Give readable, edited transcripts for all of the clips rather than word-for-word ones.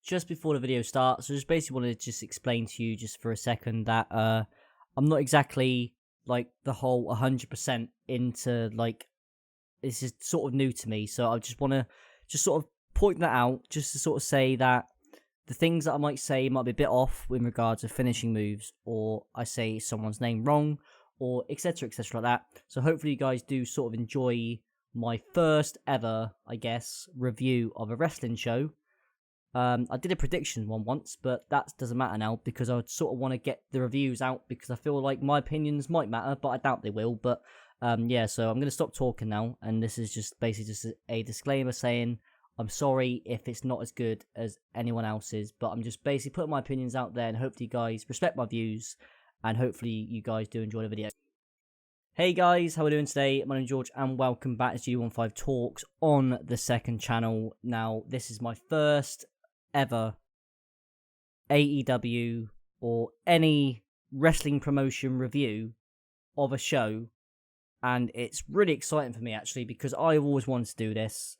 just before the video starts. So just basically wanted to just explain to you just for a second that I'm not exactly like the whole 100% into like this is sort of new to me. So I just want to just sort of point that out, just to sort of say that the things that I might say might be a bit off in regards to finishing moves, or I say someone's name wrong, or etc. like that. So hopefully you guys do sort of enjoy my first ever, I guess, review of a wrestling show. I did a prediction one once, but that doesn't matter now because I sort of want to get the reviews out because I feel like my opinions might matter, but I doubt they will. But yeah, so I'm going to stop talking now, and this is just basically just a disclaimer saying I'm sorry if it's not as good as anyone else's, but I'm just basically putting my opinions out there, and hopefully you guys respect my views, and hopefully you guys do enjoy the video. Hey guys, how are we doing today? My name's George, and welcome back to G15 Talks on the second channel. Now, this is my first ever AEW or any wrestling promotion review of a show, and it's really exciting for me actually because I've always wanted to do this.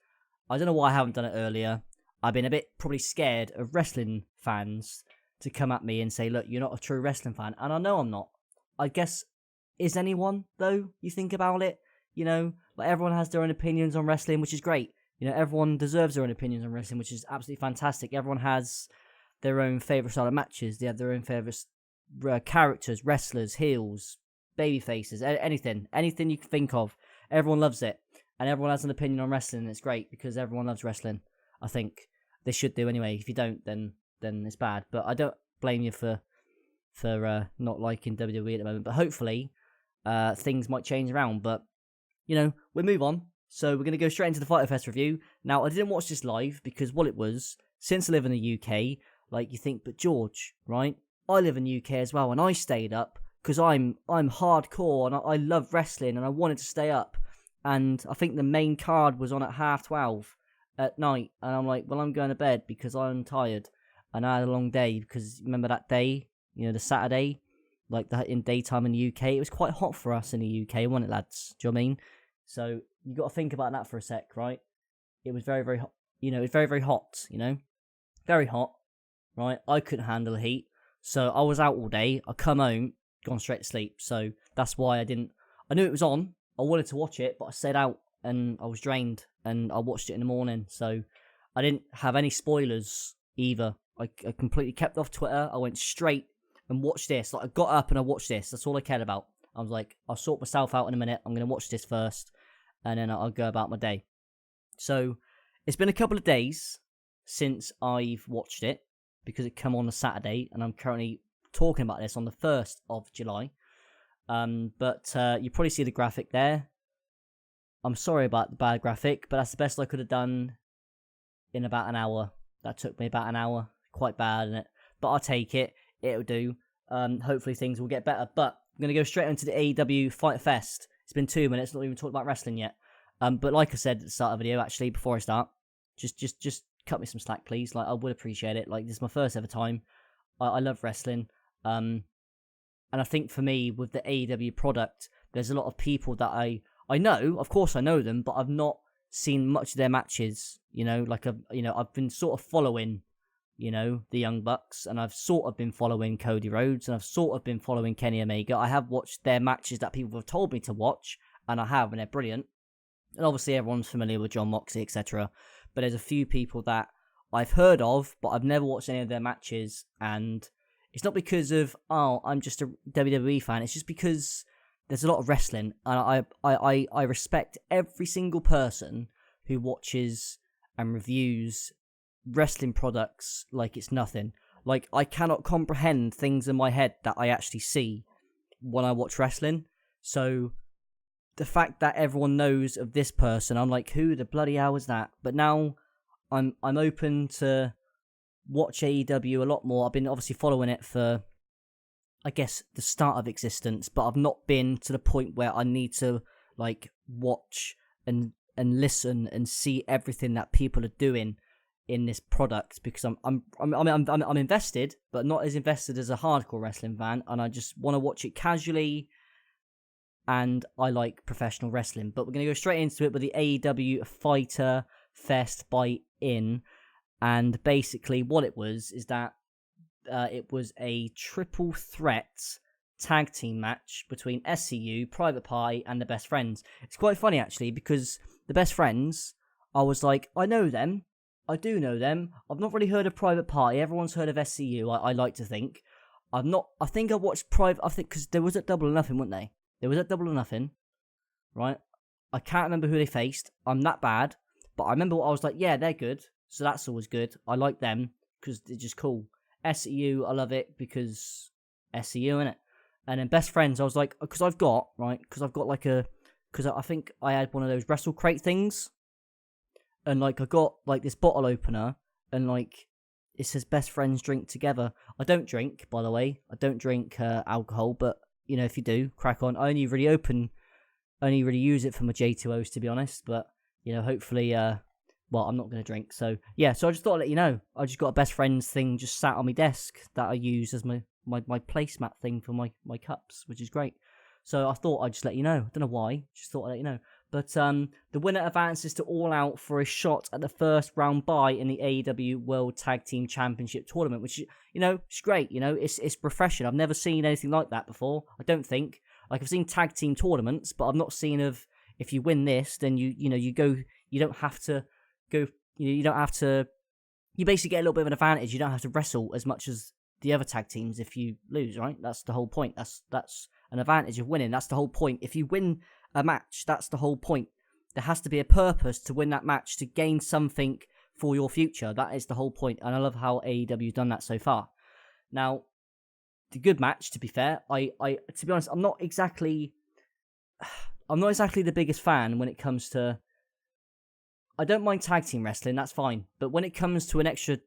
I don't know why I haven't done it earlier. I've been a bit probably scared of wrestling fans to come at me and say, look, you're not a true wrestling fan, and I know I'm not. I guess, is anyone though? You think about it, you know, like everyone has their own opinions on wrestling, which is great. You know, everyone deserves their own opinions on wrestling, which is absolutely fantastic. Everyone has their own favourite style of matches. They have their own favourite characters, wrestlers, heels, baby faces, anything you can think of. Everyone loves it. And everyone has an opinion on wrestling, and it's great because everyone loves wrestling. I think they should do anyway. If you don't, then it's bad. But I don't blame you for not liking WWE at the moment. But hopefully things might change around. But, you know, we'll move on. So we're going to go straight into the Fyter Fest review. Now, I didn't watch this live because what it was, since I live in the UK, like you think, but George, right? I live in the UK as well, and I stayed up because I'm hardcore and I love wrestling and I wanted to stay up. And I think the main card was on at 12:30 at night, and I'm like, well, I'm going to bed because I'm tired and I had a long day. Because remember that day, you know, the Saturday, like that in daytime in the UK, it was quite hot for us in the UK, wasn't it, lads? Do you know what I mean? So you got to think about that for a sec, right? It was very, very hot. You know, it was very, very hot. You know, very hot, right? I couldn't handle the heat, so I was out all day. I come home, gone straight to sleep. So that's why I didn't. I knew it was on. I wanted to watch it, but I stayed out and I was drained, and I watched it in the morning. So I didn't have any spoilers either. I completely kept off Twitter. I went straight and watched this. Like I got up and I watched this. That's all I cared about. I was like, I'll sort myself out in a minute. I'm going to watch this first, and then I'll go about my day. So it's been a couple of days since I've watched it because it came on a Saturday, and I'm currently talking about this on the 1st of July. But you probably see the graphic there. I'm sorry about the bad graphic, but that's the best I could have done in about an hour. That took me about an hour. Quite bad, isn't it? But I'll take it. It'll do. Hopefully things will get better. But I'm going to go straight into the AEW Fyter Fest. It's been 2 minutes, not even talked about wrestling yet. But like I said at the start of the video, actually, before I start, just cut me some slack, please. Like, I would appreciate it. Like, this is my first ever time. I love wrestling. And I think for me, with the AEW product, there's a lot of people that I know. Of course, I know them, but I've not seen much of their matches. You know, like I've been sort of following, you know, the Young Bucks, and I've sort of been following Cody Rhodes, and I've sort of been following Kenny Omega. I have watched their matches that people have told me to watch, and I have, and they're brilliant. And obviously, everyone's familiar with Jon Moxley, etc. But there's a few people that I've heard of, but I've never watched any of their matches, and it's not because of, oh, I'm just a WWE fan. It's just because there's a lot of wrestling, and I respect every single person who watches and reviews wrestling products like it's nothing. Like, I cannot comprehend things in my head that I actually see when I watch wrestling. So the fact that everyone knows of this person, I'm like, who the bloody hell is that? But now I'm open to watch AEW a lot more. I've been obviously following it for, I guess, the start of existence, but I've not been to the point where I need to like watch and listen and see everything that people are doing in this product, because I'm invested, but not as invested as a hardcore wrestling fan, and I just want to watch it casually. And I like professional wrestling, but we're gonna go straight into it with the AEW Fyter Fest by In. And basically what it was is that it was a triple threat tag team match between SCU, Private Party, and the Best Friends. It's quite funny, actually, because the Best Friends, I was like, I know them. I do know them. I've not really heard of Private Party. Everyone's heard of SCU, I like to think. I think I watched because there was at Double or Nothing, weren't they? There was at Double or Nothing, right? I can't remember who they faced. I'm that bad. But I remember I was like, yeah, they're good. So that's always good. I like them because they're just cool. SCU, I love it because SCU, innit? And then Best Friends, I was like, because I think I had one of those Wrestle Crate things. And like, I got like this bottle opener and like, it says Best Friends drink together. I don't drink, by the way. I don't drink alcohol, but you know, if you do, crack on. I only really use it for my J2Os, to be honest. But you know, hopefully, well, I'm not going to drink. So yeah, so I just thought I'd let you know. I just got a Best Friends thing just sat on my desk that I use as my placemat thing for my cups, which is great. So I thought I'd just let you know. I don't know why, just thought I'd let you know. But the winner advances to All Out for a shot at the first round bye in the AEW World Tag Team Championship Tournament, which, you know, it's great. You know, it's refreshing. I've never seen anything like that before. I don't think. Like, I've seen tag team tournaments, but I've not seen of, if you win this, then you don't have to go, you basically get a little bit of an advantage. You don't have to wrestle as much as the other tag teams if you lose, right? That's the whole point. That's an advantage of winning. That's the whole point. If you win a match, that's the whole point. There has to be a purpose to win that match to gain something for your future. That is the whole point, and I love how AEW's done that so far. Now, the good match, to be fair, I to be honest, I'm not exactly the biggest fan when it comes to. I don't mind tag team wrestling, that's fine, but when it comes to an extra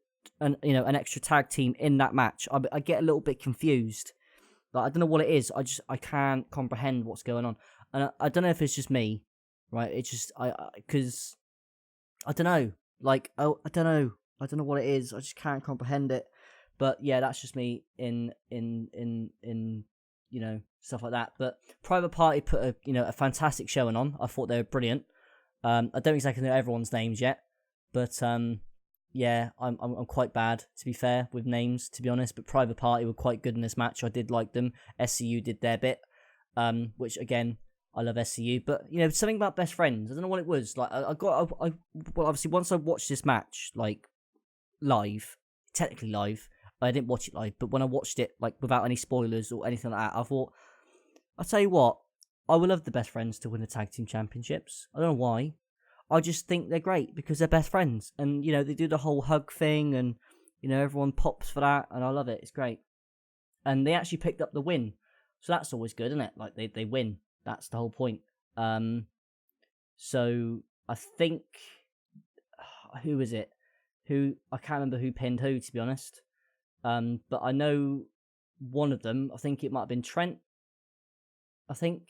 tag team in that match, I get a little bit confused. Like, I don't know what it is. I can't comprehend what's going on. And I don't know if it's just me, right? It's just, because, I don't know. Like, I don't know. I don't know what it is. I just can't comprehend it. But yeah, that's just me in you know, stuff like that. But Private Party put a fantastic showing on. I thought they were brilliant. I don't exactly know everyone's names yet, but yeah, I'm quite bad, to be fair, with names, to be honest. But Private Party were quite good in this match. I did like them. SCU did their bit, which again, I love SCU. But you know, something about Best Friends. I don't know what it was. Like, well, obviously once I watched this match, like live, technically live. I didn't watch it live, but when I watched it, like without any spoilers or anything like that, I thought, I'll tell you what, I would love the Best Friends to win the tag team championships. I don't know why. I just think they're great because they're best friends. And, you know, they do the whole hug thing and, you know, everyone pops for that. And I love it. It's great. And they actually picked up the win. So that's always good, isn't it? Like, they win. That's the whole point. So I think, who is it? I can't remember who pinned who, to be honest. But I know one of them. I think it might have been Trent. I think.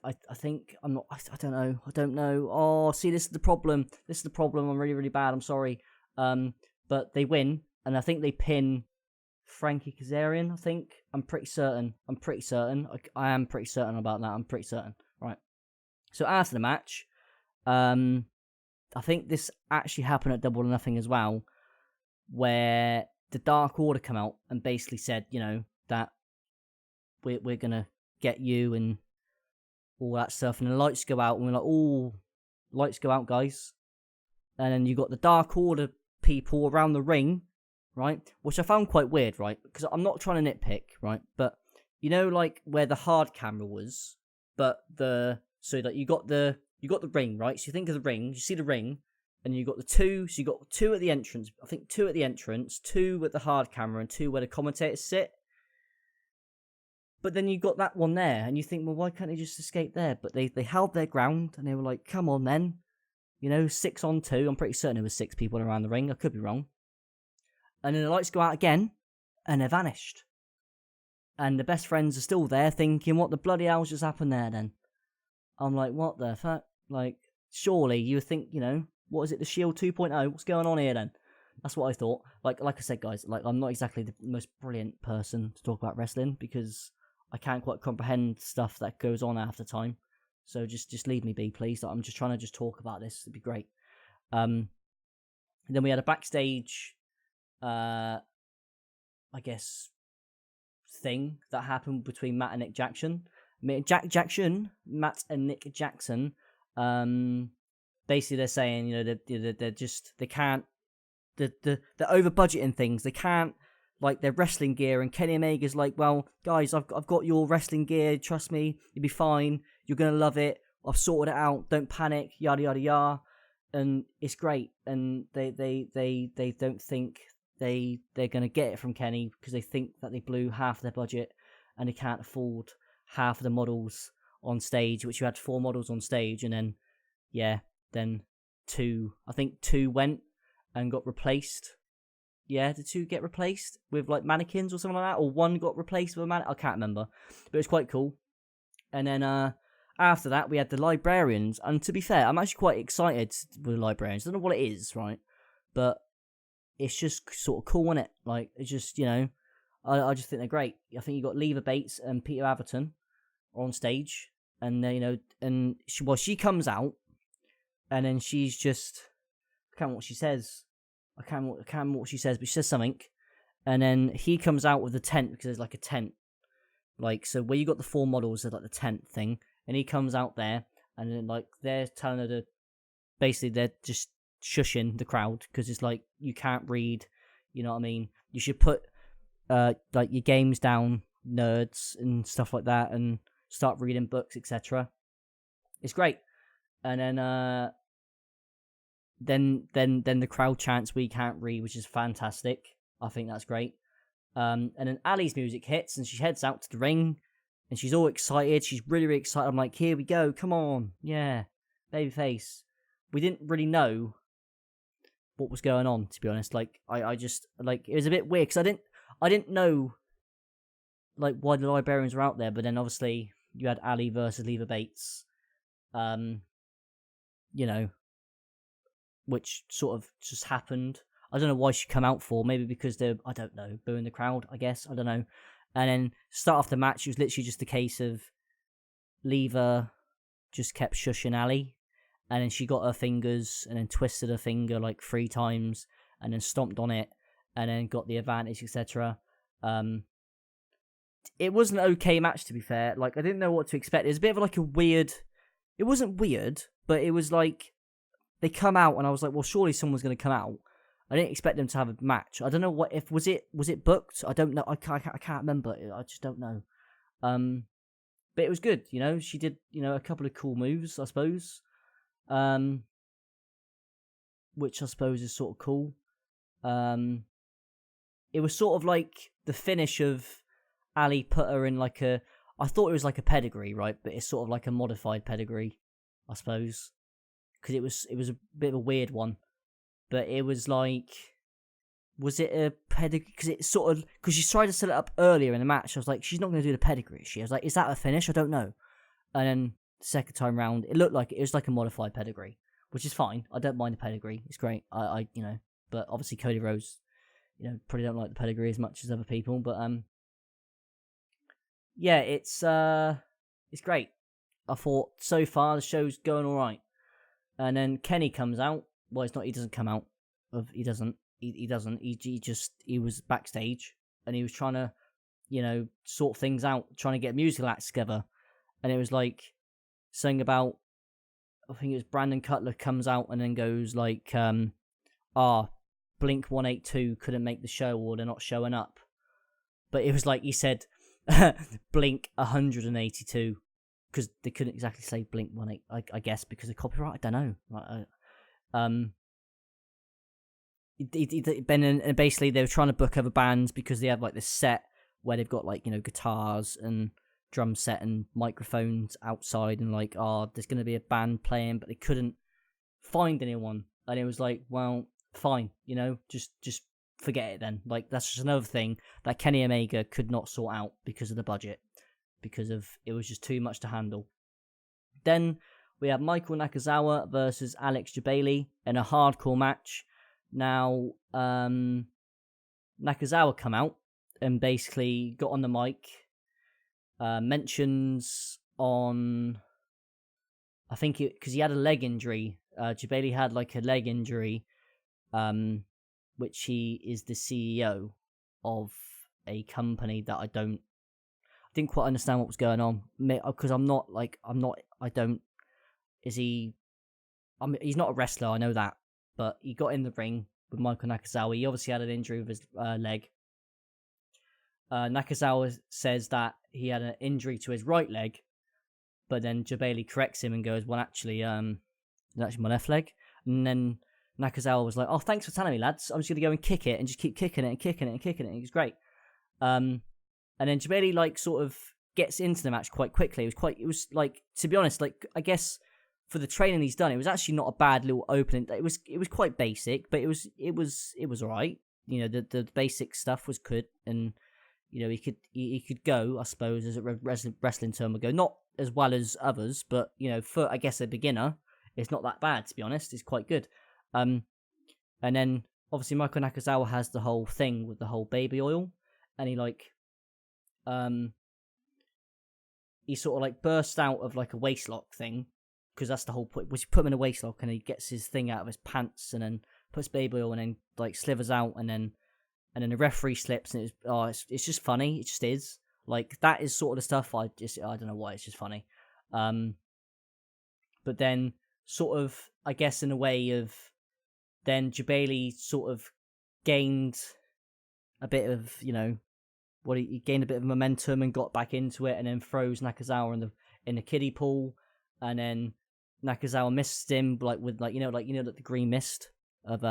I think I'm not. I don't know. I don't know. Oh, see, this is the problem. I'm really, really bad. I'm sorry. But they win, and I think they pin Frankie Kazarian. I think. I'm pretty certain. I am pretty certain about that. I'm pretty certain. Right. So after the match, I think this actually happened at Double or Nothing as well, where the Dark Order come out and basically said, you know, that we're gonna get you and all that stuff, and the lights go out, and we're like, oh, lights go out, guys. And then you got the Dark Order people around the ring, right? Which I found quite weird, right? Because I'm not trying to nitpick, right? But you know, like where the hard camera was, but so that you got the ring, right? So you think of the ring, you see the ring, and you got the two. So you got two at the entrance. I think two at the entrance, two with the hard camera, and two where the commentators sit. But then you got that one there, and you think, well, why can't they just escape there? But they held their ground, and they were like, come on then. You know, 6-on-2. I'm pretty certain there was 6 people around the ring. I could be wrong. And then the lights go out again, and they're vanished. And the Best Friends are still there thinking, what the bloody hell's just happened there then? I'm like, what the fuck? Like, surely you would think, you know, what is it, the Shield 2.0? What's going on here then? That's what I thought. Like I said, guys, like I'm not exactly the most brilliant person to talk about wrestling because I can't quite comprehend stuff that goes on half the time. So just leave me be, please. I'm just trying to just talk about this. It'd be great. Then we had a backstage, I guess, thing that happened between Matt and Nick Jackson. Matt and Nick Jackson. Basically, they're saying, they can't. They're over budgeting things. They can't, like, their wrestling gear. And Kenny Omega's like, well, guys, I've got your wrestling gear. Trust me, you'll be fine. You're gonna love it. I've sorted it out. Don't panic. Yada yada yada. And it's great. And they don't think they're gonna get it from Kenny because they think that they blew half their budget and they can't afford half of the models on stage, which you had 4 models on stage, and then then 2 went and got replaced. Yeah, did 2 get replaced with like mannequins or something like that, or 1 got replaced with a mannequin? I can't remember, but it was quite cool. And then after that, we had the librarians, and to be fair, I'm actually quite excited with the librarians. I don't know what it is, right? But it's just sort of cool, isn't it? Like, it's just, I just think they're great. I think you got Leva Bates and Peter Averton on stage, and and she comes out, and then she's just, I can't remember what she says. I can't remember what she says, but she says something, and then he comes out with the tent, because there's like a tent, like, so where you got the 4 models, there's like the tent thing, and he comes out there, and then like they're telling her to, basically they're just shushing the crowd because it's like, you can't read, you know what I mean? You should put like your games down, nerds and stuff like that, and start reading books, etc. It's great. And then the crowd chants, "We can't read," which is fantastic. I think that's great. And then Ali's music hits, and she heads out to the ring, and she's all excited. She's really, really excited. I'm like, here we go, come on, yeah, babyface. We didn't really know what was going on, to be honest. Like, I just, like, it was a bit weird because I didn't know like why the librarians were out there. But then obviously you had Ali versus Leva Bates, which sort of just happened. I don't know why she come out for. Maybe because they're, I don't know, booing the crowd, I guess. I don't know. And then start off the match, it was literally just a case of Leva just kept shushing Ali. And then she got her fingers and then twisted her finger like 3 times and then stomped on it and then got the advantage, etc. It was an okay match, to be fair. Like, I didn't know what to expect. It was a bit of like a weird... It wasn't weird, but it was like... They come out and I was like, well, surely someone's going to come out. I didn't expect them to have a match. I don't know what... Was it booked? I don't know. I can't remember. I just don't know. But it was good, She did, a couple of cool moves, I suppose. Which I suppose is sort of cool. It was sort of like the finish of Ali put her in like a... I thought it was like a pedigree, right? But it's sort of like a modified pedigree, I suppose. Because it was a bit of a weird one. But it was like... Was it a pedigree? Because it's sort of... Because she tried to set it up earlier in the match. I was like, she's not going to do the pedigree, is she? I was like, is that a finish? I don't know. And then the second time round, it looked like it was like a modified pedigree. Which is fine. I don't mind the pedigree. It's great. I But obviously Cody Rhodes, probably don't like the pedigree as much as other people. But yeah, it's great. I thought so far the show's going all right. And then Kenny comes out. Well, it's not. He doesn't come out. He doesn't. He doesn't. He was backstage and he was trying to, sort things out, trying to get musical acts together. And it was like something about, I think it was Brandon Cutler comes out and then goes like, Blink 182 couldn't make the show or they're not showing up. But it was like he said Blink 182 because they couldn't exactly say Blink 182, I guess, because of copyright. I don't know. And basically they were trying to book other bands because they have like this set where they've got like, guitars and drum set and microphones outside and like, there's going to be a band playing, but they couldn't find anyone. And it was like, well, fine, just forget it then. Like, that's just another thing that Kenny Omega could not sort out because of the budget, because of it was just too much to handle. Then we have Michael Nakazawa versus Alex Jabali in a hardcore match. Now, Nakazawa come out and basically got on the mic, mentions on, I think because he had a leg injury Jabali had like a leg injury, which he is the CEO of a company that I didn't quite understand what was going on, because he's not a wrestler, I know that, but he got in the ring with Michael Nakazawa. He obviously had an injury with his leg. Nakazawa says that he had an injury to his right leg, but then Jabali corrects him and goes, well, actually, it's actually my left leg. And then Nakazawa was like, oh, thanks for telling me, lads. I'm just going to go and kick it and just keep kicking it and kicking it and kicking it. It was great. And then Jabali, like, sort of gets into the match quite quickly. It was like, to be honest, like, I guess for the training he's done, it was actually not a bad little opening. It was quite basic, but it was all right. You know, the basic stuff was good, and you know, he could go, I suppose, as a wrestling term would go, not as well as others, but you know, for I guess a beginner, it's not that bad, to be honest. It's quite good. And then obviously Michael Nakazawa has the whole thing with the whole baby oil, and he sort of like bursts out of like a waistlock thing, because that's the whole point. Was you put him in a waistlock and he gets his thing out of his pants and then puts baby oil and then like slithers out, and then the referee slips, and it's just funny. It just is. Like, that is sort of the stuff I don't know why, it's just funny. But then sort of, I guess in a way of, then Jabali sort of gained a bit of, you know, he gained a bit of momentum and got back into it, and then throws Nakazawa in the kiddie pool, and then Nakazawa missed him like the green mist of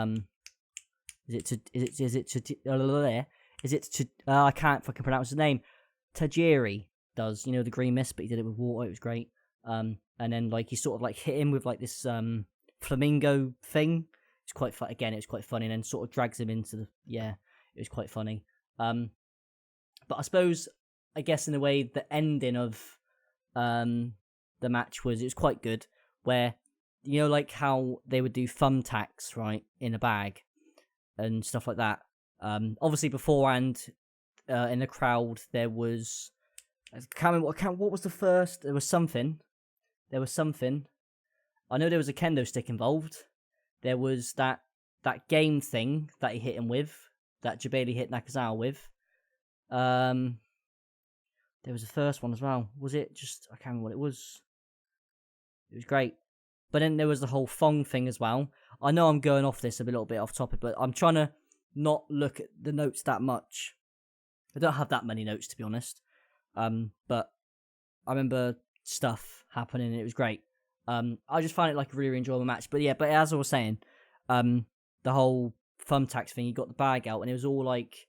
I can't fucking pronounce his name. Tajiri does, you know, the green mist, but he did it with water. It was great. And then like he sort of like hit him with like this flamingo thing. It's quite fun. Again, it was quite funny, and then sort of drags him into it was quite funny. But I suppose, I guess in a way, the ending of the match it was quite good, where, you know, like how they would do thumbtacks, right, in a bag and stuff like that. Obviously beforehand, in the crowd, there was, I can't remember what was the first. There was something. I know there was a kendo stick involved. There was that game thing that he hit him with, that Jabali hit Nakazawa with. There was a first one as well. Was it just, I can't remember what it was. It was great. But then there was the whole thong thing as well. I know I'm going off this a little bit off topic, but I'm trying to not look at the notes that much. I don't have that many notes, to be honest. But I remember stuff happening, and it was great. I just find it like a really enjoyable match. But yeah, but as I was saying, the whole thumbtacks thing, you got the bag out, and it was all like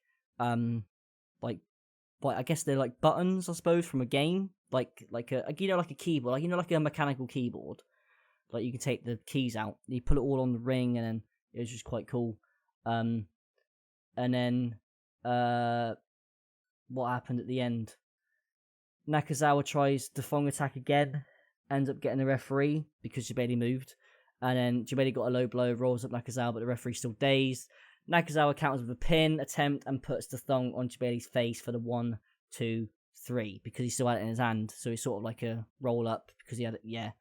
I guess they're like buttons, I suppose, from a game, like a keyboard, like a mechanical keyboard. Like, you can take the keys out, you put it all on the ring, and then it was just quite cool. And then what happened at the end? Nakazawa tries the thong attack again, ends up getting the referee because Jabali moved, and then Jabali got a low blow, rolls up Nakazawa, but the referee's still dazed. Nakazawa counters with a pin attempt and puts the thong on Jabali's face for the 1, 2, 3, because he still had it in his hand, so it's sort of like a roll up because he had it.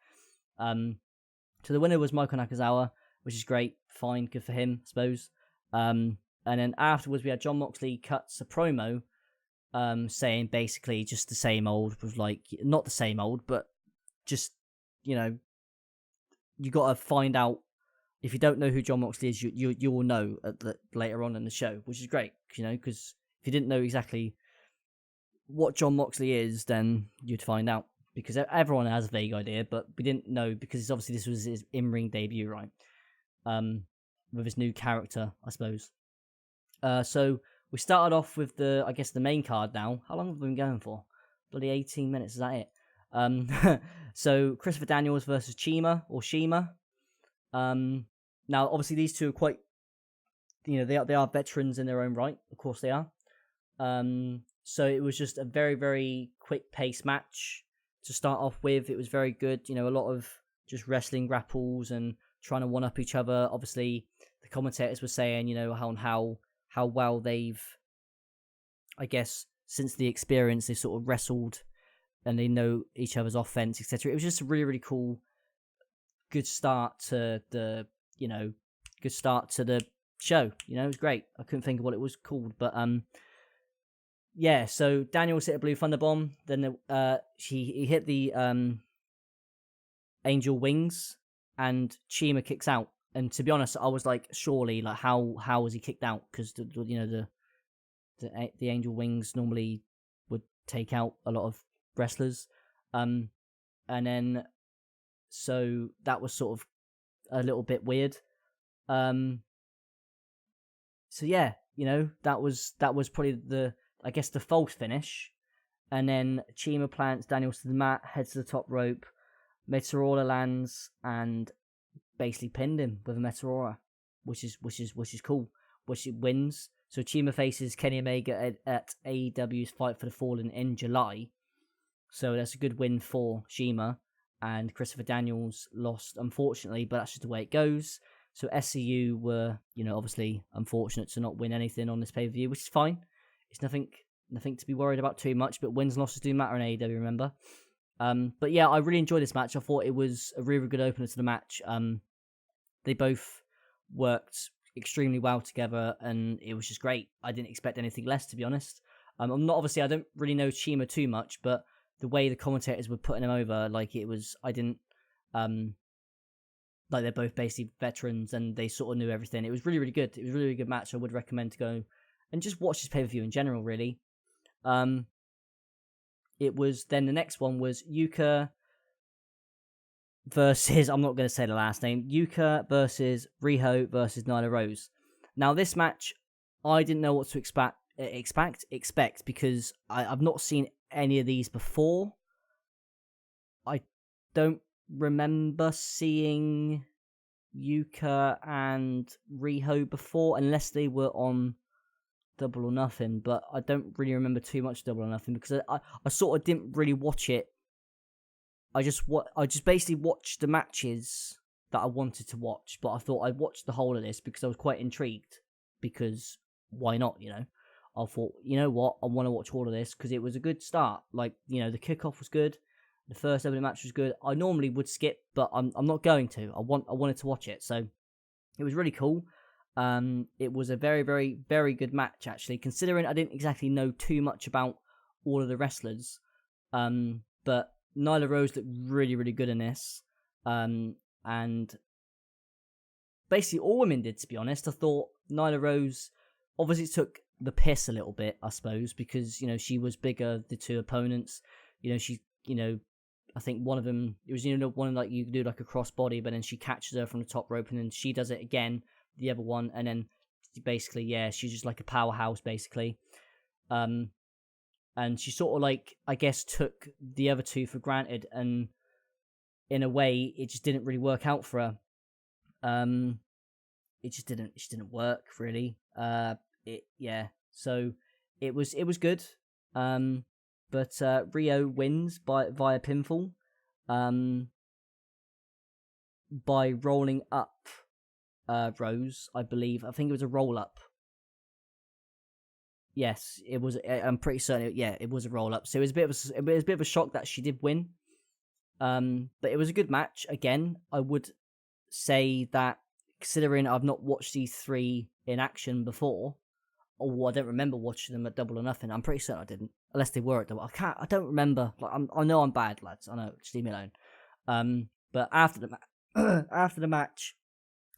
So the winner was Michael Nakazawa, which is great, fine, good for him, I suppose. And then afterwards we had Jon Moxley cuts a promo, saying basically just the same old, with like, not the same old, but just, you know, you got to find out. If you don't know who Jon Moxley is, you will know later on in the show, which is great, you know, because if you didn't know exactly what Jon Moxley is, then you'd find out, because everyone has a vague idea, but we didn't know, because obviously this was his in-ring debut, right? With his new character, I suppose. So we started off with the main card now. How long have we been going for? Bloody 18 minutes, is that it? So Christopher Daniels versus Shima. Now, obviously, these two are quite, you know, they are veterans in their own right. Of course, they are. So it was just a very, very quick pace match to start off with. It was very good. You know, a lot of just wrestling grapples and trying to one up each other. Obviously, the commentators were saying, you know, how well they've, I guess, since the experience, they've sort of wrestled and they know each other's offense, etc. It was just a really, really cool good start to the show. It was great. I couldn't think of what it was called, but yeah. So Daniels hit a blue thunder bomb. Then he hit the angel wings, and Chima kicks out. And to be honest, I was like, surely, like how was he kicked out? Because the angel wings normally would take out a lot of wrestlers, and then so that was sort of a little bit weird. So yeah, that was probably the false finish, and then Chima plants Daniels to the mat, heads to the top rope, Meteora lands and basically pinned him with a Meteora, which is cool. Which it wins. So Chima faces Kenny Omega at AEW's Fight for the Fallen in July. So that's a good win for Chima. And Christopher Daniels lost, unfortunately, but that's just the way it goes. So SCU were, obviously unfortunate to not win anything on this pay-per-view, which is fine. It's nothing to be worried about too much, but wins and losses do matter in AEW, remember? But yeah, I really enjoyed this match. I thought it was a really good opener to the match. They both worked extremely well together, and it was just great. I didn't expect anything less, to be honest. I don't really know Chima too much, but the way the commentators were putting him over, like they're both basically veterans and they sort of knew everything. It was really, really good. It was a really, really good match. I would recommend to go and just watch this pay-per-view in general, really. It was then the next one was Yuka versus, I'm not going to say the last name, Yuka versus Riho versus Nyla Rose. Now, this match, I didn't know what to expect because I've not seen any of these before. I don't remember seeing Yuka and Riho before, unless they were on Double or Nothing, but I don't really remember too much Double or Nothing because I sort of didn't really watch it. I just basically watched the matches that I wanted to watch, but I thought I'd watch the whole of this because I was quite intrigued, because why not, I thought, you know what, I want to watch all of this because it was a good start. Like, the kickoff was good, the first opening match was good. I normally would skip, but I'm not going to. I wanted to watch it, so it was really cool. It was a very, very, very good match, actually, considering I didn't exactly know too much about all of the wrestlers. But Nyla Rose looked really, really good in this. And basically all women did, to be honest. I thought Nyla Rose obviously took the piss a little bit, I suppose, because, she was bigger, the two opponents. I think one of them, it was, one like you do like a crossbody, but then she catches her from the top rope and then she does it again, the other one, and then basically, yeah, she's just like a powerhouse, basically. And she sort of like, I guess, took the other two for granted, and in a way, it just didn't really work out for her. It just didn't work, really. So it was good. But Rio wins via pinfall, by rolling up Rose, I believe. I think it was a roll up. Yes, it was. I'm pretty certain. It was a roll up. So it was a bit of a shock that she did win. But it was a good match. Again, I would say that, considering I've not watched these three in action before, or I don't remember watching them at Double or Nothing. I'm pretty certain I didn't, unless they were at Double. I don't remember. Like, I know I'm bad, lads. I know. Just leave me alone. But after the match,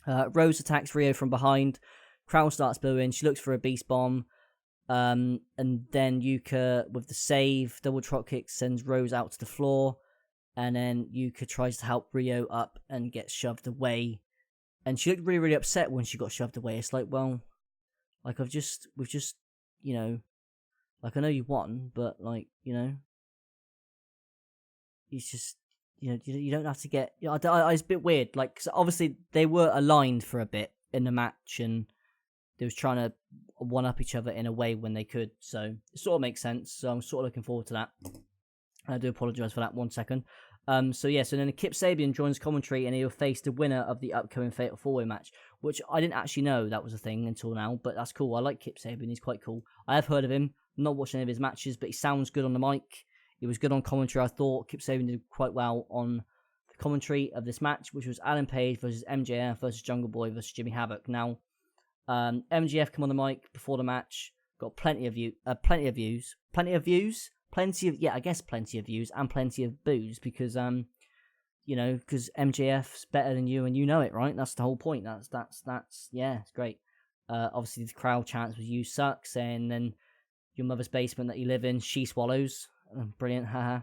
Rose attacks Rio from behind. Crowd starts booing. She looks for a beast bomb. And then Yuka, with the save, double drop kick, sends Rose out to the floor. And then Yuka tries to help Rio up and gets shoved away. And she looked really, really upset when she got shoved away. It's like, well, like we've just, like I know you won, but like, it's just, you don't have to get, it's a bit weird. Like, 'cause obviously they were aligned for a bit in the match, and they was trying to one up each other in a way when they could. So it sort of makes sense. So I'm sort of looking forward to that. I do apologise for that 1 second. So then Kip Sabian joins commentary, and he'll face the winner of the upcoming Fatal 4-Way match, which I didn't actually know that was a thing until now, but that's cool. I like Kip Sabian, he's quite cool. I have heard of him, not watched any of his matches, but he sounds good on the mic. He was good on commentary, I thought. Kip Sabian did quite well on the commentary of this match, which was Adam Page versus MJF versus Jungle Boy versus Jimmy Havoc. Now, MJF came on the mic before the match, got plenty of views, plenty of views, plenty of views and plenty of boos because because MJF's better than you and you know it, right? That's the whole point. That's yeah, it's great. Obviously the crowd chants was "You suck," saying then your mother's basement that you live in, she swallows. Brilliant, haha.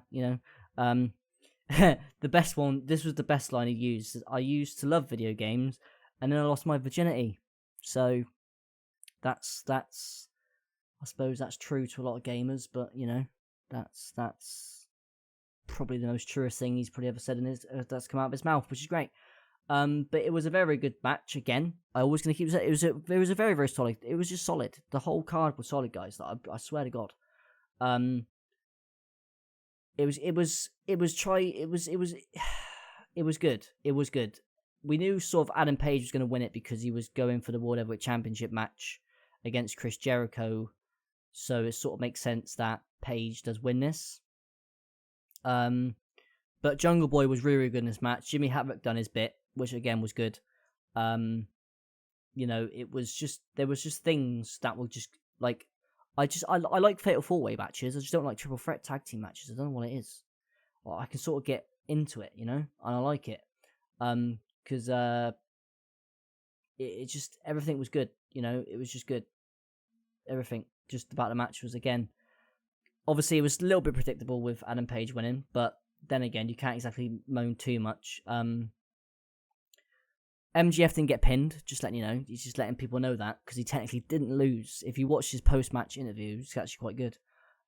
The best one. This was the best line he used. I used to love video games, and then I lost my virginity. So that's. I suppose that's true to a lot of gamers, but that's probably the most truest thing he's probably ever said in his that's come out of his mouth, which is great. But it was a very, very good match. Again, I always going to keep saying it was a very, very solid. It was just solid. The whole card was solid, guys. I swear to God. It was good. It was good. We knew sort of Adam Page was going to win it because he was going for the World Heavyweight Championship match against Chris Jericho. So it sort of makes sense that Page does win this. But Jungle Boy was really, really good in this match. Jimmy Havoc done his bit, which again was good. It was just there was just things that were just like I like Fatal 4-Way matches. I just don't like triple threat tag team matches. I don't know what it is. Well, I can sort of get into it, and I like it. Because it just everything was good. It was just good. Everything just about the match was again. Obviously, it was a little bit predictable with Adam Page winning, but then again, you can't exactly moan too much. MGF didn't get pinned, just letting you know. He's just letting people know that, because he technically didn't lose. If you watch his post-match interview, it's actually quite good.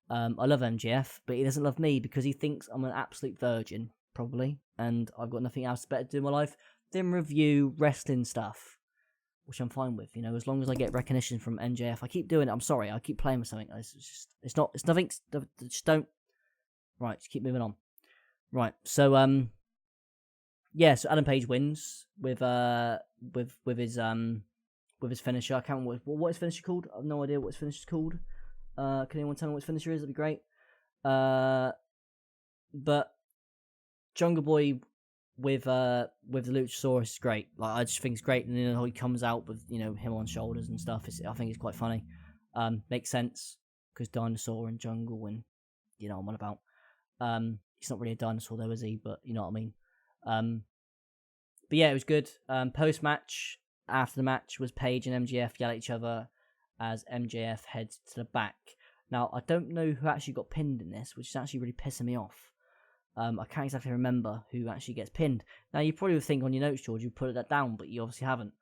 I love MGF, but he doesn't love me because he thinks I'm an absolute virgin, probably, and I've got nothing else better to do in my life than review wrestling stuff, which I'm fine with, as long as I get recognition from MJF. I keep doing it, I'm sorry, I keep playing with something. It's nothing, just don't. Right, just keep moving on. Right, so so Adam Page wins with his finisher. I can't remember what his finisher called. I have no idea what his finisher is called. Can anyone tell me what his finisher is? That'd be great. But Jungle Boy with the Luchasaurus is great. Like, I just think it's great, and then how he comes out with him on shoulders and stuff. I think it's quite funny. Makes sense because dinosaur and jungle, and I'm on about. He's not really a dinosaur though, is he? But you know what I mean. But yeah, it was good. Post match, after the match, was Page and MJF yell at each other as MJF heads to the back. Now, I don't know who actually got pinned in this, which is actually really pissing me off. I can't exactly remember who actually gets pinned. Now, you probably would think on your notes, George, you put that down, but you obviously haven't.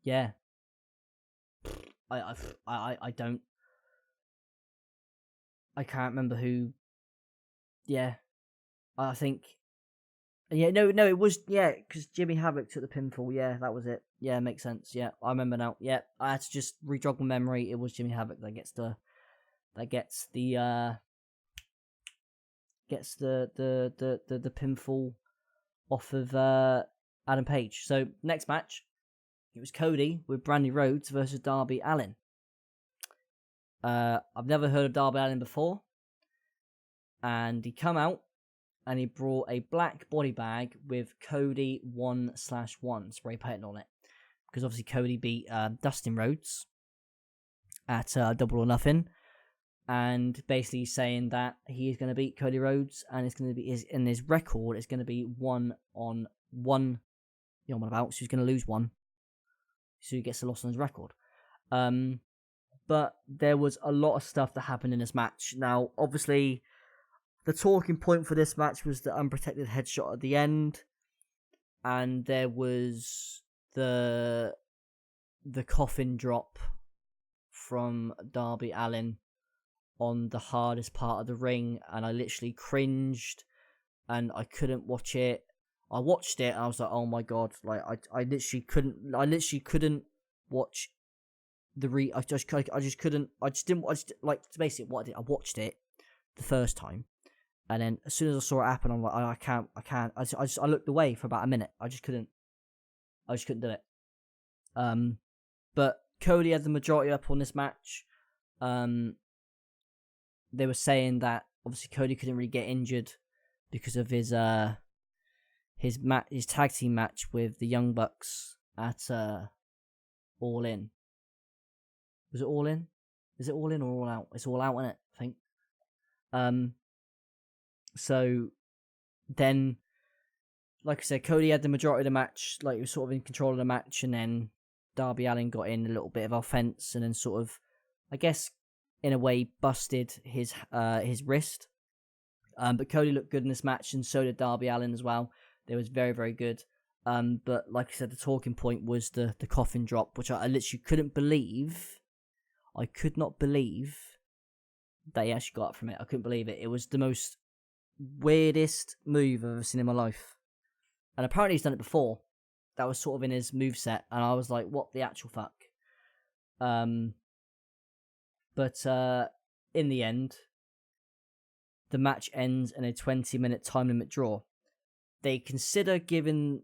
Yeah. I don't. I can't remember who. Yeah. I think. Yeah, no, it was, because Jimmy Havoc took the pinfall. Yeah, that was it. Yeah, makes sense. Yeah, I remember now. Yeah, I had to just re-jog my memory. It was Jimmy Havoc that gets the pinfall off of Adam Page. So next match, it was Cody with Brandy Rhodes versus Darby Allin. I've never heard of Darby Allin before, and he come out and he brought a black body bag with Cody 1/1 spray painted on it, because obviously Cody beat Dustin Rhodes at Double or Nothing, and basically saying that he is going to beat Cody Rhodes, and it's going to be his record is going to be 1-1. So he's going to lose one, so he gets a loss on his record. But there was a lot of stuff that happened in this match. Now, obviously, the talking point for this match was the unprotected headshot at the end, and there was the coffin drop from Darby Allin on the hardest part of the ring, and I literally cringed, and I couldn't watch it. I watched it, and I was like, "Oh my god!" Like I literally couldn't watch the I just couldn't. Basically what I did. I watched it the first time. And then as soon as I saw it happen, I'm like, I can't. I looked away for about a minute. I just couldn't do it. But Cody had the majority up on this match. They were saying that obviously Cody couldn't really get injured because of his tag team match with the Young Bucks at All In. Was it All In? Is it All In or All Out? It's All Out, isn't it? I think. So then, like I said, Cody had the majority of the match. Like, he was sort of in control of the match, and then Darby Allin got in a little bit of offense, and then sort of, I guess, in a way, busted his wrist. But Cody looked good in this match, and so did Darby Allin as well. They was very, very good. But like I said, the talking point was the coffin drop, which I literally couldn't believe. I could not believe that he actually got up from it. I couldn't believe it. It was the most weirdest move I've ever seen in my life. And apparently he's done it before. That was sort of in his moveset, and I was like, what the actual fuck? But in the end, the match ends in a 20-minute time limit draw. They consider giving,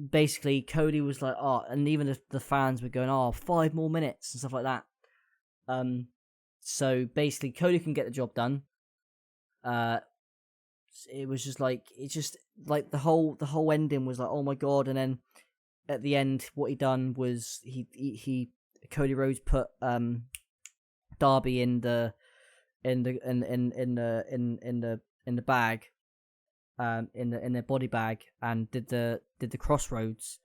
basically, Cody was like, oh, and even the fans were going, 5 more minutes and stuff like that. So basically, Cody can get the job done. It was just like, the whole ending was like, oh my god. And then at the end, what he done was Cody Rhodes put Darby in the bag, in the body bag, and did the crossroads,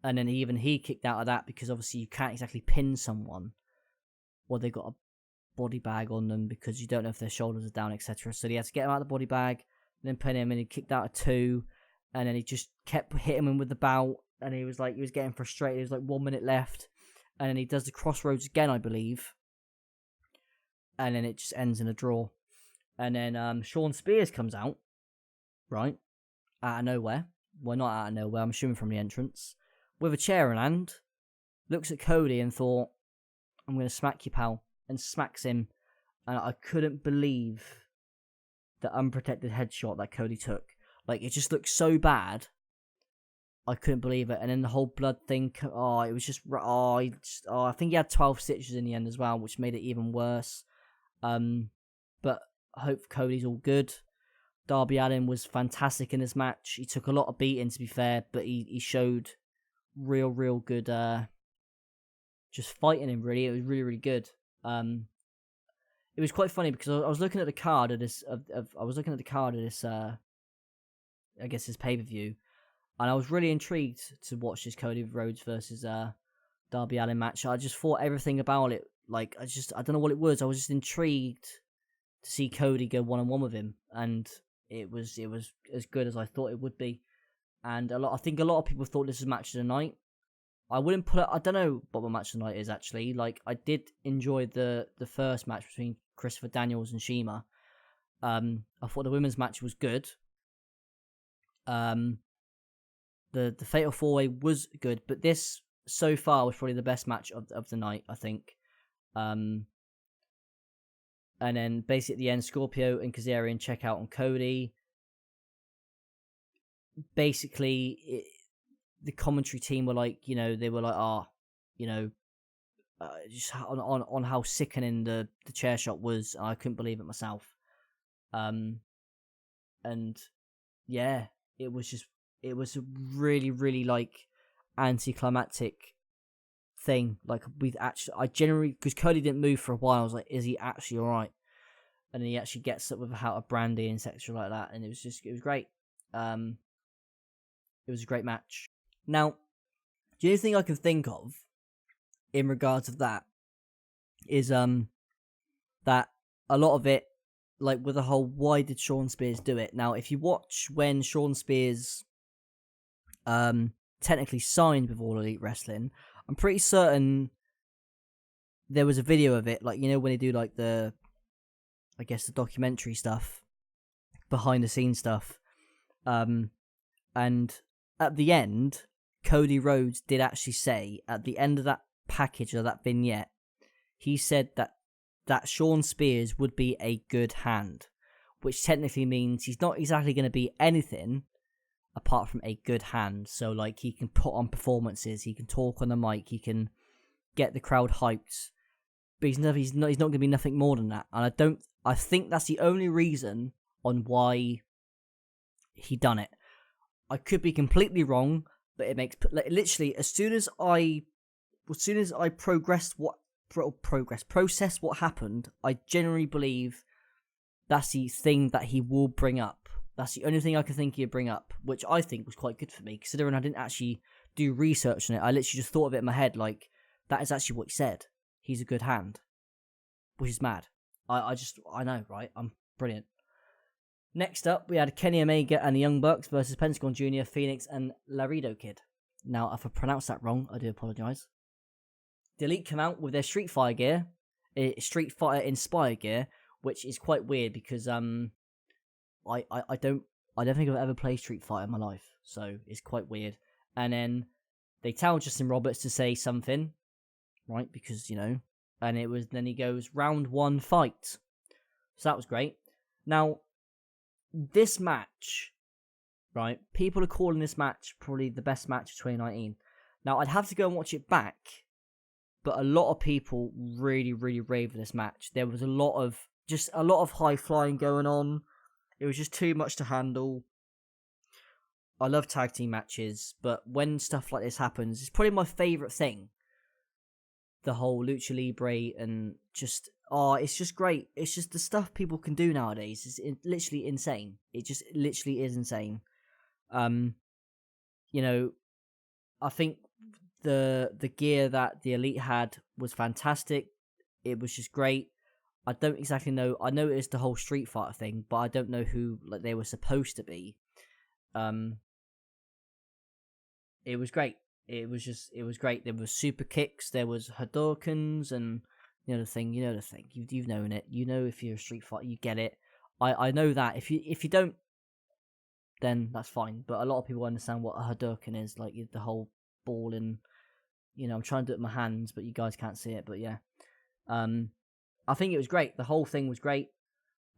and then he kicked out of that because obviously you can't exactly pin someone or they got a body bag on them because you don't know if their shoulders are down, etc. So he had to get him out of the body bag, and then pin him, and he kicked out of 2, and then he just kept hitting him with the bout, and he was getting frustrated. There was like 1 minute left, and then he does the crossroads again, I believe, and then it just ends in a draw. And then Shawn Spears comes out, right, out of nowhere. Well, not out of nowhere, I'm assuming from the entrance, with a chair in hand, looks at Cody and thought, I'm going to smack you, pal, and smacks him. And I couldn't believe the unprotected headshot that Cody took. Like, it just looked so bad. I couldn't believe it. And then the whole blood thing, it was just, I think he had 12 stitches in the end as well, which made it even worse. But I hope Cody's all good. Darby Allin was fantastic in this match. He took a lot of beating, to be fair, but he showed real good, just fighting him, really. It was really, really good. It was quite funny because I was looking at the card of this, I guess his pay-per-view, and I was really intrigued to watch this Cody Rhodes versus Darby Allin match. I just thought everything about it, like, I don't know what it was. I was just intrigued to see Cody go one-on-one with him, and it was as good as I thought it would be. And I think a lot of people thought this was match of the night. I wouldn't put it. I don't know what my match of the night is actually. Like, I did enjoy the first match between Christopher Daniels and Shima. I thought the women's match was good. The Fatal 4-Way was good, but this so far was probably the best match of the night, I think. And then basically at the end, Scorpio and Kazarian check out on Cody. Basically, the commentary team were like, they were like, just on how sickening the chair shot was. I couldn't believe it myself. And yeah, it was a really, really like anticlimactic thing. Like, I generally, because Cody didn't move for a while, I was like, is he actually all right? And then he actually gets up with a hat of brandy and etc. like that, and it was great. It was a great match. Now, the only thing I can think of in regards of that is that a lot of it, like with the whole why did Shawn Spears do it? Now, if you watch when Shawn Spears technically signed with All Elite Wrestling, I'm pretty certain there was a video of it, like, when they do like the documentary stuff, behind the scenes stuff, and at the end, Cody Rhodes did actually say, at the end of that package, or that vignette, he said that Shawn Spears would be a good hand, which technically means he's not exactly going to be anything apart from a good hand. So, like, he can put on performances, he can talk on the mic, he can get the crowd hyped, but he's not going to be nothing more than that. And I think that's the only reason on why he done it. I could be completely wrong, but it makes literally as soon as I process what happened, I genuinely believe that's the thing that he will bring up. That's the only thing I can think he'd bring up, which I think was quite good for me, considering I didn't actually do research on it. I literally just thought of it in my head, like, that is actually what he said. He's a good hand. Which is mad. I know, right? I'm brilliant. Next up, we had Kenny Omega and the Young Bucks versus Pentagon Jr., Phoenix, and Laredo Kid. Now, if I pronounced that wrong, I do apologise. The Elite come out with their Street Fighter gear, Street Fighter inspired gear, which is quite weird because I don't think I've ever played Street Fighter in my life, so it's quite weird. And then they tell Justin Roberts to say something, right? Because, you know, and then he goes, round 1 fight. So that was great. Now, this match, right? People are calling this match probably the best match of 2019. Now, I'd have to go and watch it back, but a lot of people really, really raved this match. There was a lot of high flying going on. It was just too much to handle. I love tag team matches, but when stuff like this happens, it's probably my favourite thing. The whole Lucha Libre and just, it's just great. It's just the stuff people can do nowadays is literally insane. It just literally is insane. You know, I think the gear that the Elite had was fantastic. It was just great. I don't exactly know. I noticed the whole Street Fighter thing, but I don't know who like they were supposed to be. It was great. It was great. There was super kicks, there was Hadokens, and you know the thing. You've known it. You know if you're a Street Fighter, you get it. I know that. If you don't, then that's fine. But a lot of people understand what a Hadoken is, like the whole ball and, you know, I'm trying to do it with my hands, but you guys can't see it. But yeah, I think it was great. The whole thing was great.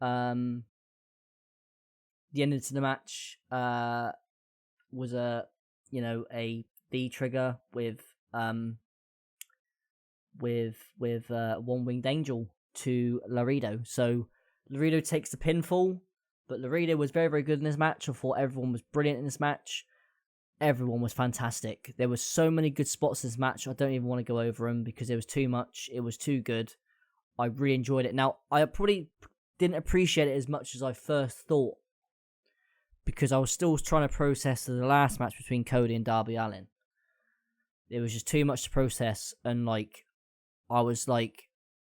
The end of the match was a B trigger with One Winged Angel to Laredo. So Laredo takes the pinfall, but Laredo was very, very good in this match. I thought everyone was brilliant in this match. Everyone was fantastic. There were so many good spots in this match. I don't even want to go over them because it was too much. It was too good. I really enjoyed it. Now, I probably didn't appreciate it as much as I first thought because I was still trying to process the last match between Cody and Darby Allin. It was just too much to process, and like I was like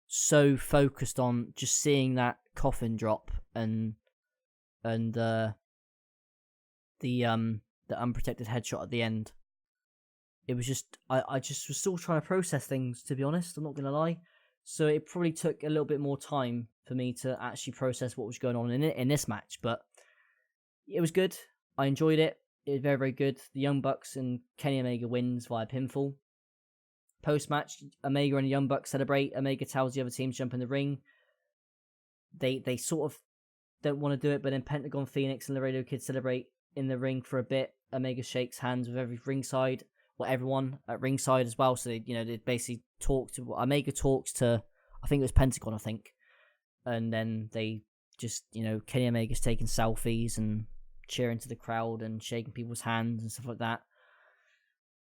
so focused on just seeing that Coffin drop and the unprotected headshot at the end. It was just I just was still trying to process things, to be honest. I'm not gonna lie. So it probably took a little bit more time for me to actually process what was going on in this match, but it was good. I enjoyed it. It was very, very good. The Young Bucks and Kenny Omega wins via pinfall. Post-match, Omega and the Young Bucks celebrate. Omega tells the other team to jump in the ring. They sort of don't want to do it, but then Pentagon, Phoenix, and Laredo Kid celebrate in the ring for a bit. Omega shakes hands with everyone at ringside as well. So they basically talk to Omega talks to, I think it was Pentagon, and then they just Kenny Omega's taking selfies and cheering to the crowd and shaking people's hands and stuff like that,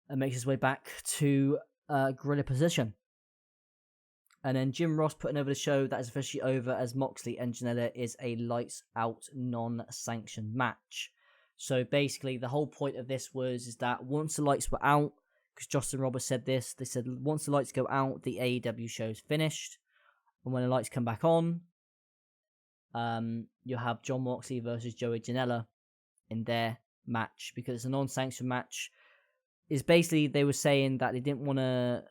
and makes his way back to gorilla position. And then Jim Ross putting over the show that is officially over as Moxley and Janela is a lights out non-sanctioned match. So basically the whole point of this is that once the lights were out, because Justin Roberts said this, they said once the lights go out, the AEW show's finished, and when the lights come back on, you'll have Jon Moxley versus Joey Janela in their match, because it's a non-sanctioned match. Is basically they were saying that they didn't want to,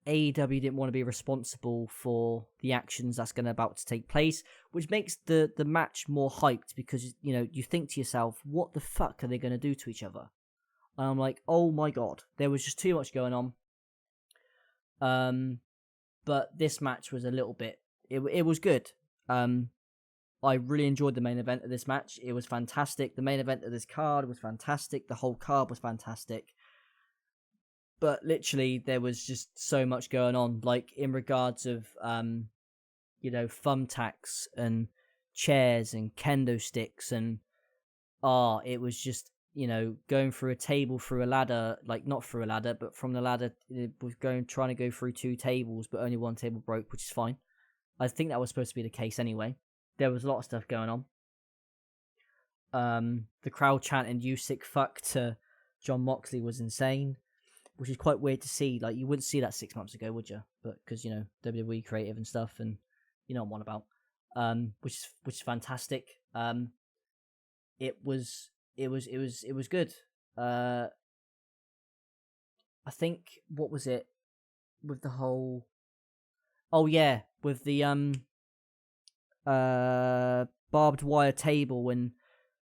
AEW didn't want to be responsible for the actions that's about to take place, which makes the match more hyped, because you think to yourself, what the fuck are they going to do to each other? And I'm like, oh my god, there was just too much going on. But this match was a little bit, it was good. I really enjoyed the main event of this match. It was fantastic. The main event of this card was fantastic. The whole card was fantastic. But literally, there was just so much going on. Like, in regards of, thumbtacks and chairs and kendo sticks, and it was just, going through a table, through a ladder, like not through a ladder, but from the ladder, it was trying to go through 2 tables, but only one table broke, which is fine. I think that was supposed to be the case anyway. There was a lot of stuff going on. The crowd chanting "You sick fuck" to Jon Moxley was insane, which is quite weird to see. Like, you wouldn't see that 6 months ago, would you? But because WWE creative and stuff, and you know what I'm on about. Which is fantastic. It was good. I think, what was it with the whole? Oh yeah, with the barbed wire table, when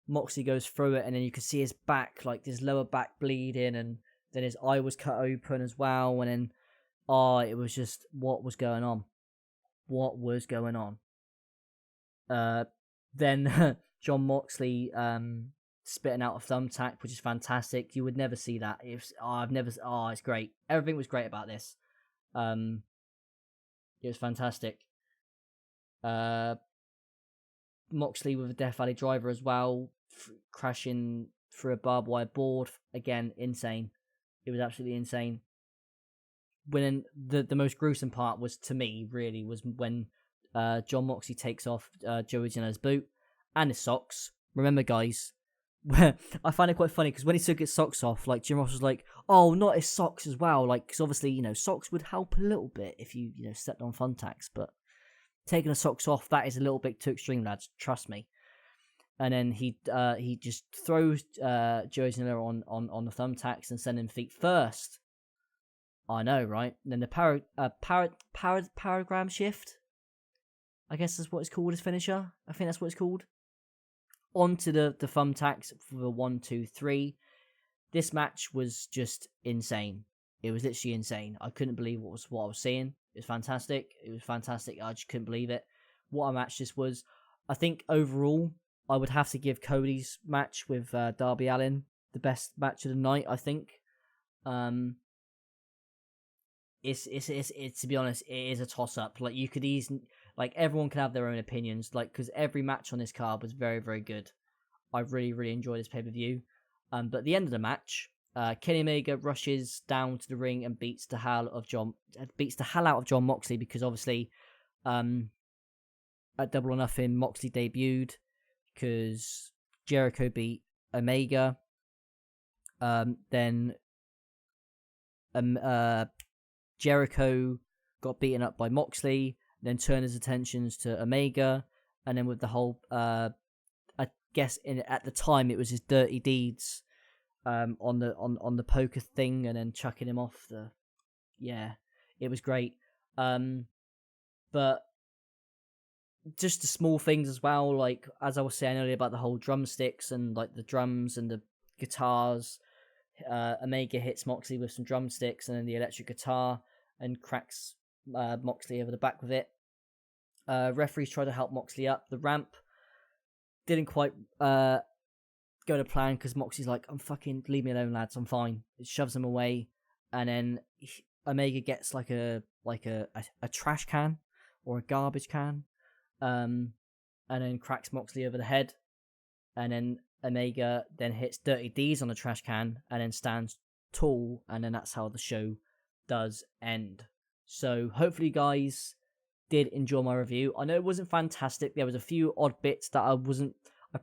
Moxley goes through it, and then you can see his back, like his lower back bleeding, and then his eye was cut open as well, and then it was just, what was going on? What was going on? Then Jon Moxley spitting out a thumbtack, which is fantastic. You would never see that. It's great. Everything was great about this. It was fantastic. Moxley with a Death Valley driver as well, crashing through a barbed wire board. Again, insane. It was absolutely insane. When the most gruesome part was, to me, really, was when Jon Moxley takes off Joey Janela's boot and his socks. Remember, guys, I find it quite funny because when he took his socks off, like, Jim Ross was like, "Oh, not his socks as well," like, because obviously, socks would help a little bit if you stepped on thumbtacks, but taking the socks off, that is a little bit too extreme, lads. Trust me. And then he just throws Joey Janela on the thumbtacks and send him feet first. I know, right? And then the paragram shift, I guess that's what it's called, his finisher. I think that's what it's called. Onto the thumbtacks for the 1, 2, 3. This match was just insane. It was literally insane. I couldn't believe what I was seeing. It was fantastic. I just couldn't believe it. What a match this was. I think overall, I would have to give Cody's match with Darby Allin the best match of the night, I think. It's to be honest, it is a toss up. Like, you could easily, like, everyone can have their own opinions, like, because every match on this card was very, very good. I really, really enjoyed this pay per view. But at the end of the match, Kenny Omega rushes down to the ring and beats the hell out of Jon Moxley, because obviously, at Double or Nothing, Moxley debuted because Jericho beat Omega. Then Jericho got beaten up by Moxley, then turned his attentions to Omega, and then with the whole, I guess at the time it was his dirty deeds, on the poker thing, and then chucking him off it was great. But just the small things as well, like, as I was saying earlier about the whole drumsticks and, like, the drums and the guitars. Omega hits Moxley with some drumsticks and then the electric guitar and cracks Moxley over the back with it. Referees tried to help Moxley up the ramp. Didn't quite go to plan, because Moxley's like, leave me alone, lads, I'm fine. It shoves him away, and then Omega gets like a trash can or a garbage can, and then cracks Moxley over the head, and then Omega then hits Dirty D's on the trash can and then stands tall, and then that's how the show does end. So hopefully you guys did enjoy my review. I know it wasn't fantastic. There was a few odd bits that I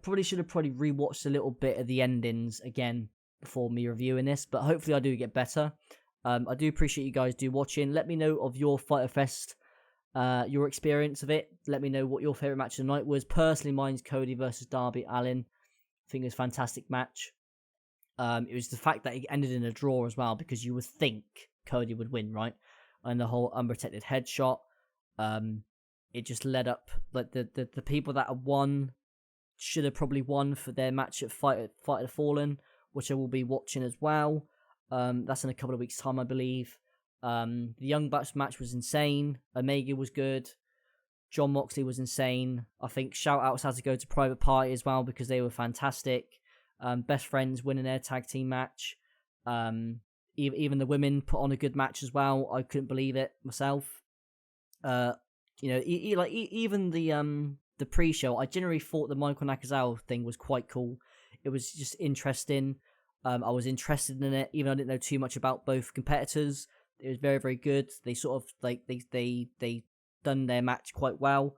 probably should have rewatched a little bit of the endings again before me reviewing this, but hopefully I do get better. I do appreciate you guys watching. Let me know of your Fyter Fest, your experience of it. Let me know what your favourite match of the night was. Personally, mine's Cody versus Darby Allin. I think it was a fantastic match. It was the fact that it ended in a draw as well, because you would think Cody would win, right? And the whole unprotected headshot. It just led up, like, the people that have won should have probably won for their match at Fight the Fallen, which I will be watching as well. That's in a couple of weeks' time, I believe. The Young Bucks match was insane. Omega was good. Jon Moxley was insane. I think shout-outs had to go to Private Party as well, because they were fantastic. Best Friends winning their tag team match. Even the women put on a good match as well. I couldn't believe it myself. Even the the pre-show, I generally thought the Michael Nakazawa thing was quite cool. It was just interesting. I was interested in it, even though I didn't know too much about both competitors. It was very, very good. They sort of like they done their match quite well,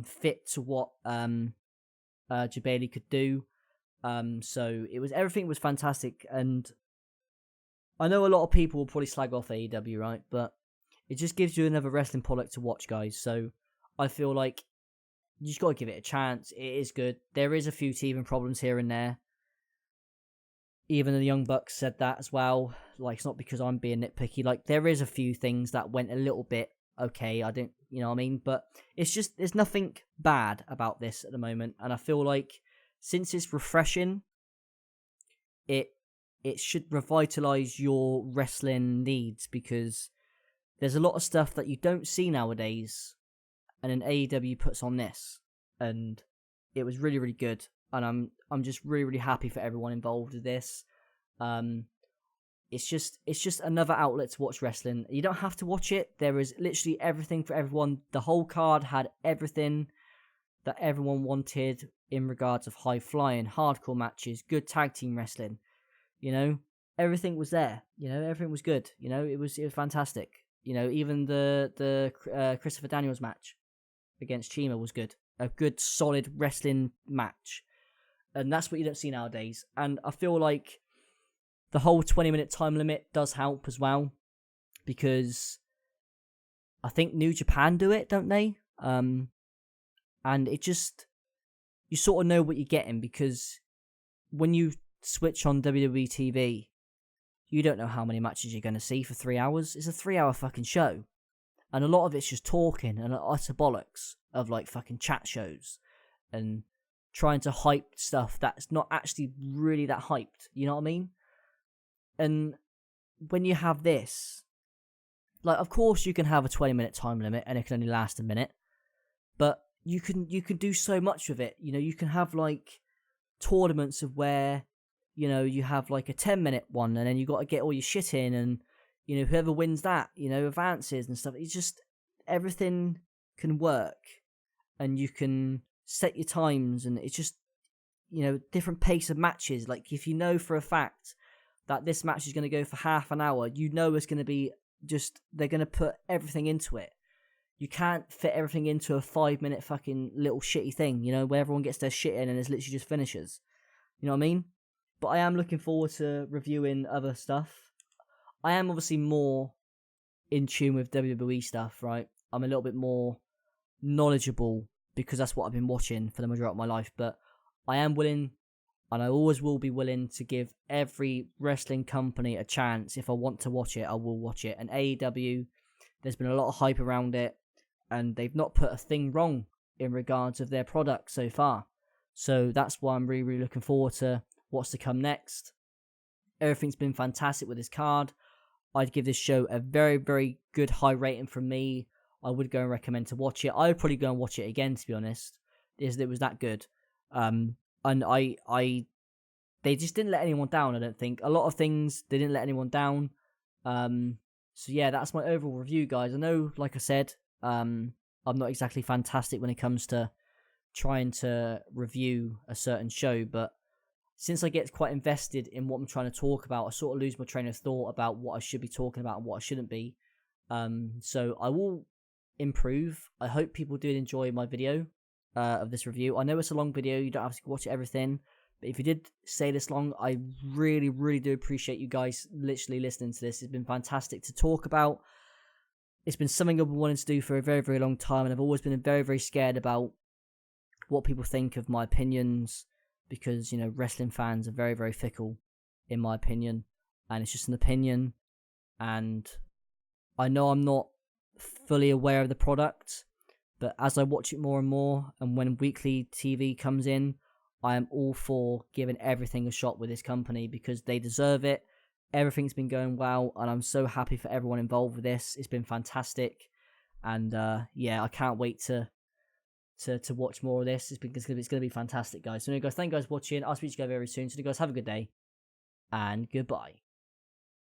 fit to what Jabali could do. So everything was fantastic, and I know a lot of people will probably slag off AEW, right? But it just gives you another wrestling product to watch, guys. So I feel like you just got to give it a chance. It is good. There is a few teething problems here and there. Even the Young Bucks said that as well. Like, it's not because I'm being nitpicky. Like, there is a few things that went a little bit okay. I didn't, you know what I mean? But it's just, there's nothing bad about this at the moment. And I feel like since it's refreshing, it should revitalize your wrestling needs, because there's a lot of stuff that you don't see nowadays, and then AEW puts on this, and it was really, really good. And I'm just really, really happy for everyone involved with this. It's just another outlet to watch wrestling. You don't have to watch it. There is literally everything for everyone. The whole card had everything that everyone wanted in regards of high flying, hardcore matches, good tag team wrestling. You know, everything was there. You know, everything was good. You know, it was fantastic. You know, even the Christopher Daniels match against Chima was good. A good, solid wrestling match. And that's what you don't see nowadays. And I feel like the whole 20-minute time limit does help as well, because I think New Japan do it, don't they? And it just, you sort of know what you're getting, because when you switch on WWE TV, you don't know how many matches you're going to see for 3 hours. It's a 3-hour fucking show. And a lot of it's just talking and utter bollocks of like fucking chat shows and trying to hype stuff that's not actually really that hyped. You know what I mean? And when you have this, like, of course you can have a 20-minute time limit and it can only last a minute, but you can do so much with it. You know, you can have like tournaments of where, you know, you have like a 10-minute one, and then you got to get all your shit in, and you know, whoever wins that, you know, advances and stuff. It's just, everything can work, and you can set your times, and it's just, you know, different pace of matches. Like, if you know for a fact that this match is going to go for half an hour, you know it's going to be just, they're going to put everything into it. You can't fit everything into a 5-minute fucking little shitty thing, you know, where everyone gets their shit in and it's literally just finishes. You know what I mean? But I am looking forward to reviewing other stuff. I am obviously more in tune with WWE stuff, right? I'm a little bit more knowledgeable because that's what I've been watching for the majority of my life. But I am willing, and I always will be willing, to give every wrestling company a chance. If I want to watch it, I will watch it. And AEW, there's been a lot of hype around it, and they've not put a thing wrong in regards of their product so far. So that's why I'm really, really looking forward to what's to come next. Everything's been fantastic with this card. I'd give this show a very, very good high rating from me. I would go and recommend to watch it. I would probably go and watch it again, to be honest. It was that good. And they just didn't let anyone down, I don't think. A lot of things, they didn't let anyone down. So yeah, that's my overall review, guys. I know, like I said, I'm not exactly fantastic when it comes to trying to review a certain show, but since I get quite invested in what I'm trying to talk about, I sort of lose my train of thought about what I should be talking about and what I shouldn't be. So I will improve. I hope people did enjoy my video of this review. I know it's a long video, you don't have to watch everything, but if you did stay this long, I really, really do appreciate you guys literally listening to this. It's been fantastic to talk about. It's been something I've been wanting to do for a very, very long time, and I've always been very, very scared about what people think of my opinions, because, you know, wrestling fans are very, very fickle, in my opinion, and it's just an opinion, and I know I'm not fully aware of the product, but as I watch it more and more, and when weekly TV comes in, I am all for giving everything a shot with this company, because they deserve it. Everything's been going well, and I'm so happy for everyone involved with this. It's been fantastic, and yeah, I can't wait to watch more of this. It's going to be fantastic, guys. So anyway, guys, thank you guys for watching. I'll speak to you guys very soon. So you guys have a good day, and goodbye.